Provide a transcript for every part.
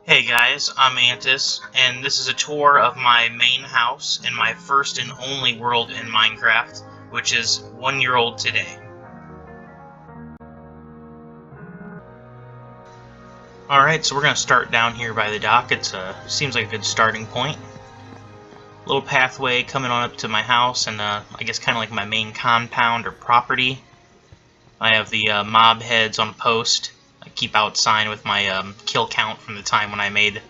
Hey guys, I'm Antusj, and this is a tour of my main house in my first and only world in Minecraft, which is 1 year old today. Alright, so we're going to start down here by the dock. It seems like a good starting point. Little pathway coming on up to my house, and I guess kind of like my main compound or property. I have the mob heads on a post. I keep out sign with my kill count from the time when I made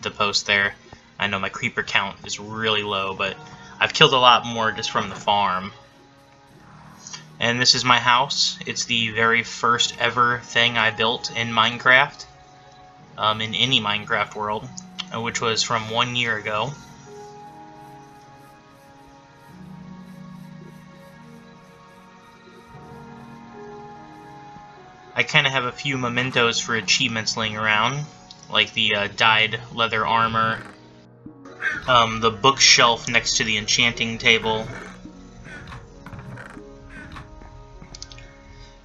the post there. I know my creeper count is really low, but I've killed a lot more just from the farm. And this is my house. It's the very first ever thing I built in Minecraft, in any Minecraft world, which was from 1 year ago. I kind of have a few mementos for achievements laying around, like the dyed leather armor, the bookshelf next to the enchanting table.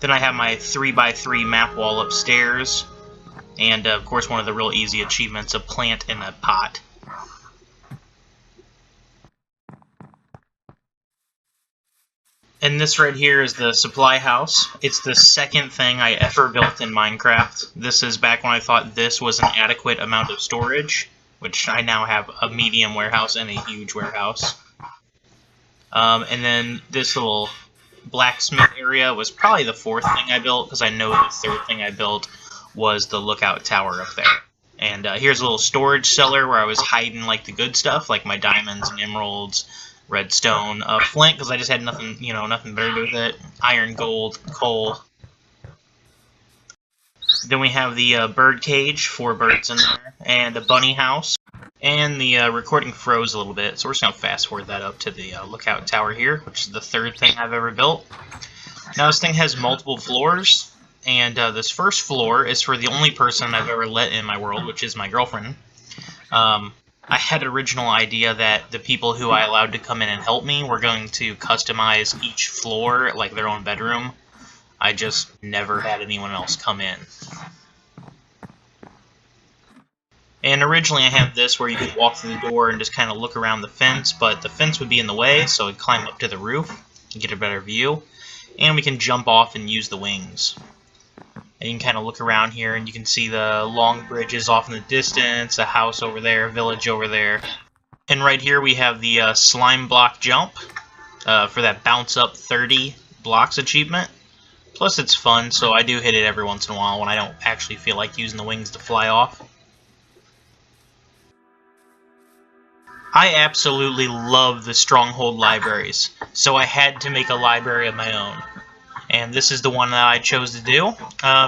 Then I have my 3x3 map wall upstairs, and of course one of the real easy achievements, a plant in a pot. And this right here is the supply house. It's the second thing I ever built in Minecraft. This is back when I thought this was an adequate amount of storage, which I now have a medium warehouse and a huge warehouse. And then this little blacksmith area was probably the fourth thing I built, because I know the third thing I built was the lookout tower up there. And here's a little storage cellar where I was hiding like the good stuff, like my diamonds and emeralds, redstone, flint, because I just had nothing, nothing better to do with it, iron, gold, coal. Then we have the bird cage, 4 birds in there, and a bunny house. And the recording froze a little bit, so we're just going to fast forward that up to the lookout tower here, which is the third thing I've ever built. Now this thing has multiple floors, and this first floor is for the only person I've ever let in my world, which is my girlfriend. I had an original idea that the people who I allowed to come in and help me were going to customize each floor like their own bedroom. I just never had anyone else come in. And originally I had this where you could walk through the door and just kind of look around the fence, but the fence would be in the way, so I'd climb up to the roof and get a better view. And we can jump off and use the wings. And you can kind of look around here, and you can see the long bridges off in the distance, a house over there, a village over there. And right here we have the slime block jump for that bounce up 30 blocks achievement. Plus it's fun, so I do hit it every once in a while when I don't actually feel like using the wings to fly off. I absolutely love the Stronghold libraries, so I had to make a library of my own. And this is the one that I chose to do.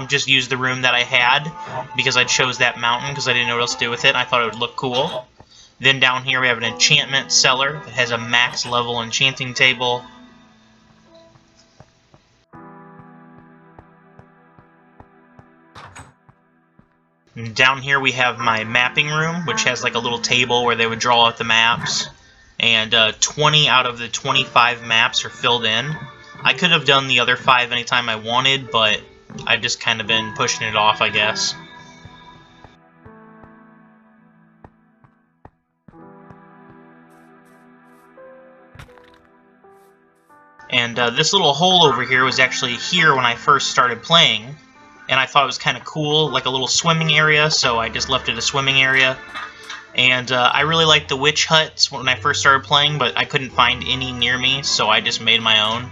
Just use the room that I had, because I chose that mountain because I didn't know what else to do with it, and I thought it would look cool. Then down here we have an enchantment cellar that has a max level enchanting table. And down here we have my mapping room, which has like a little table where they would draw out the maps. And 20 out of the 25 maps are filled in. I could have done the other 5 anytime I wanted, but I've just kind of been pushing it off, I guess. And this little hole over here was actually here when I first started playing, and I thought it was kind of cool, like a little swimming area, so I just left it a swimming area. And I really liked the witch huts when I first started playing, but I couldn't find any near me, so I just made my own.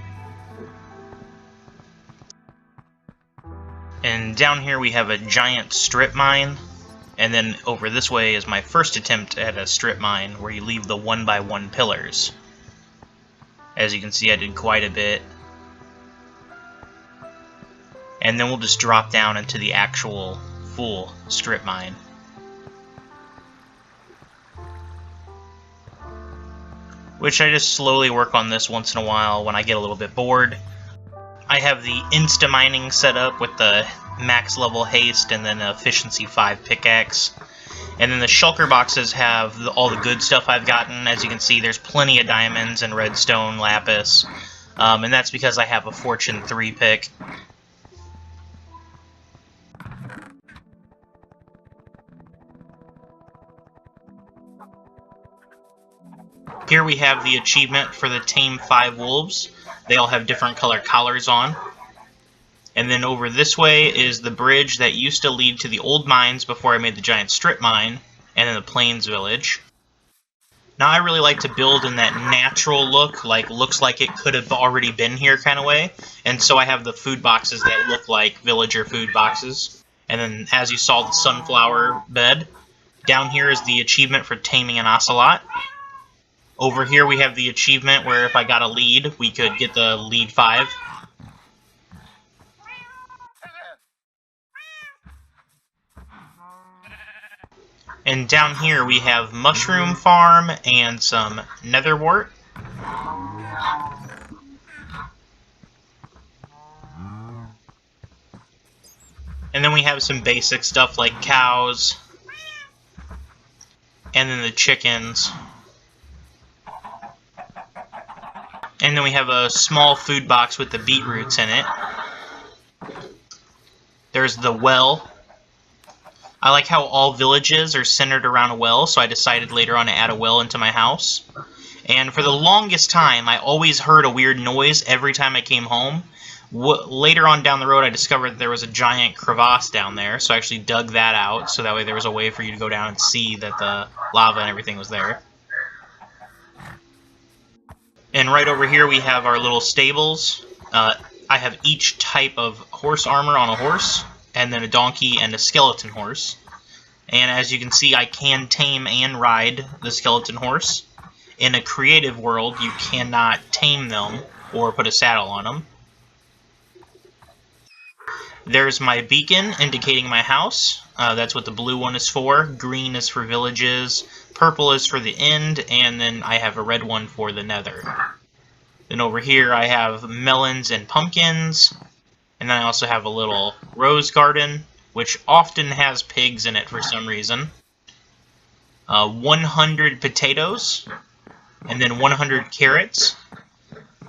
And down here we have a giant strip mine, and then over this way is my first attempt at a strip mine where you leave the 1x1 pillars. As you can see, I did quite a bit. And then we'll just drop down into the actual full strip mine. Which I just slowly work on this once in a while when I get a little bit bored. I have the insta-mining set up with the max level haste and then efficiency 5 pickaxe. And then the shulker boxes have all the good stuff I've gotten. As you can see, there's plenty of diamonds and redstone, lapis. And that's because I have a fortune 3 pick. Here we have the achievement for the Tame 5 Wolves. They all have different color collars on. And then over this way is the bridge that used to lead to the old mines before I made the giant strip mine, and then the Plains Village. Now I really like to build in that natural look, like looks like it could have already been here kind of way. And so I have the food boxes that look like villager food boxes. And then as you saw, the sunflower bed. Down here is the achievement for taming an ocelot. Over here we have the achievement where if I got a lead, we could get the lead 5. And down here we have mushroom farm and some netherwort. And then we have some basic stuff like cows. And then the chickens. And then we have a small food box with the beetroots in it. There's the well. I like how all villages are centered around a well, so I decided later on to add a well into my house. And for the longest time, I always heard a weird noise every time I came home. Later on down the road, I discovered that there was a giant crevasse down there, so I actually dug that out, so that way there was a way for you to go down and see that the lava and everything was there. And right over here we have our little stables. I have each type of horse armor on a horse, and then a donkey and a skeleton horse. And as you can see, I can tame and ride the skeleton horse. In a creative world, you cannot tame them or put a saddle on them. There's my beacon indicating my house. That's what the blue one is for. Green is for villages. Purple is for the end. And then I have a red one for the nether. Then over here I have melons and pumpkins. And then I also have a little rose garden, which often has pigs in it for some reason. 100 potatoes. And then 100 carrots.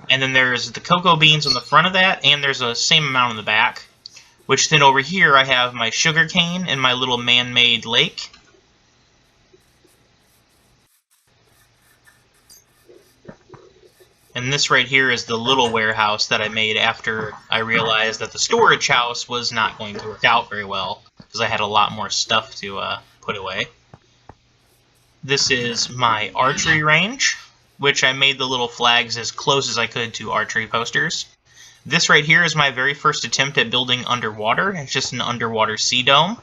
And then there's the cocoa beans on the front of that. And there's the same amount on the back. Which then over here I have my sugar cane and my little man-made lake. And this right here is the little warehouse that I made after I realized that the storage house was not going to work out very well, because I had a lot more stuff to put away. This is my archery range, which I made the little flags as close as I could to archery posters. This right here is my very first attempt at building underwater. It's just an underwater sea dome.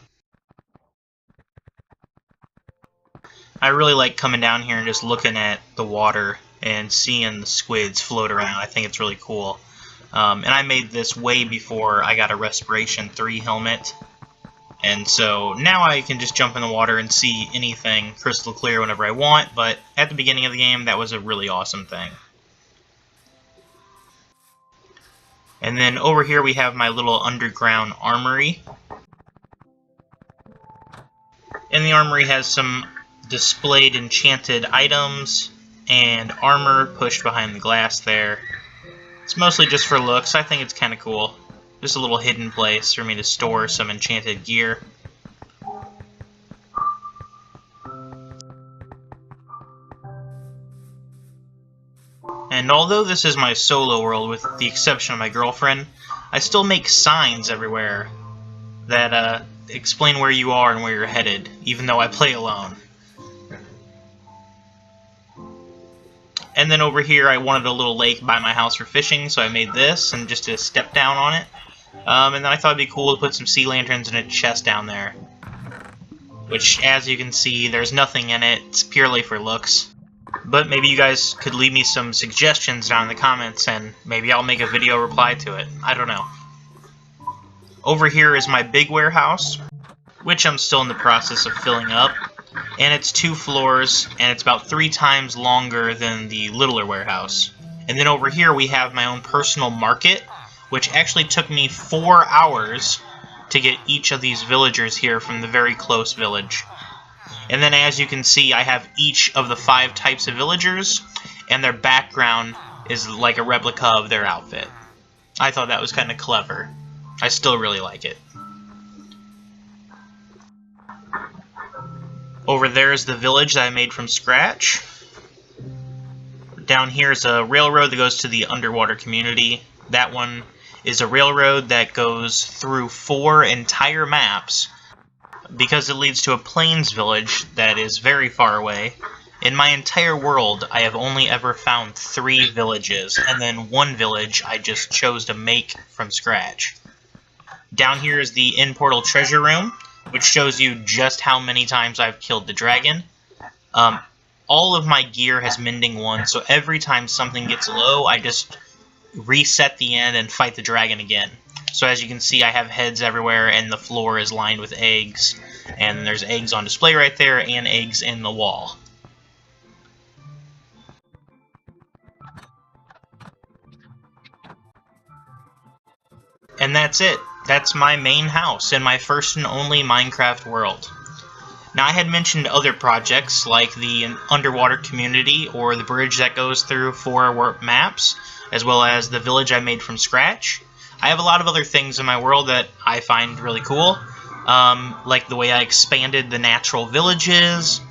I really like coming down here and just looking at the water and seeing the squids float around. I think it's really cool. And I made this way before I got a Respiration 3 helmet. And so now I can just jump in the water and see anything crystal clear whenever I want, but at the beginning of the game, that was a really awesome thing. And then over here we have my little underground armory. And the armory has some displayed enchanted items and armor pushed behind the glass there. It's mostly just for looks. I think it's kind of cool. Just a little hidden place for me to store some enchanted gear. And although this is my solo world, with the exception of my girlfriend, I still make signs everywhere that explain where you are and where you're headed, even though I play alone. And then over here I wanted a little lake by my house for fishing, so I made this, and just to step down on it. And then I thought it'd be cool to put some sea lanterns in a chest down there. Which, as you can see, there's nothing in it, it's purely for looks. But maybe you guys could leave me some suggestions down in the comments, and maybe I'll make a video reply to it. I don't know. Over here is my big warehouse, which I'm still in the process of filling up. And it's 2 floors, and it's about 3 times longer than the littler warehouse. And then over here we have my own personal market, which actually took me 4 hours to get each of these villagers here from the very close village. And then as you can see, I have each of the 5 types of villagers, and their background is like a replica of their outfit. I thought that was kind of clever. I still really like it. Over there is the village that I made from scratch. Down here is a railroad that goes to the underwater community. That one is a railroad that goes through 4 entire maps because it leads to a plains village that is very far away. In my entire world, I have only ever found 3 villages, and then 1 village I just chose to make from scratch. Down here is the in-portal treasure room, which shows you just how many times I've killed the dragon. All of my gear has mending 1, so every time something gets low, I just reset the end and fight the dragon again. So as you can see, I have heads everywhere, and the floor is lined with eggs. And there's eggs on display right there, and eggs in the wall. And that's it. That's my main house in my first and only Minecraft world. Now, I had mentioned other projects like the underwater community or the bridge that goes through 4 maps, as well as the village I made from scratch. I have a lot of other things in my world that I find really cool, like the way I expanded the natural villages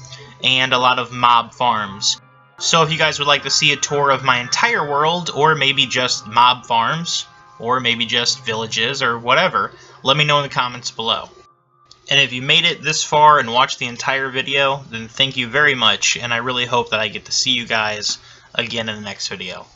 and a lot of mob farms. So if you guys would like to see a tour of my entire world, or maybe just mob farms, or maybe just villages, or whatever, let me know in the comments below. And if you made it this far and watched the entire video, then thank you very much, and I really hope that I get to see you guys again in the next video.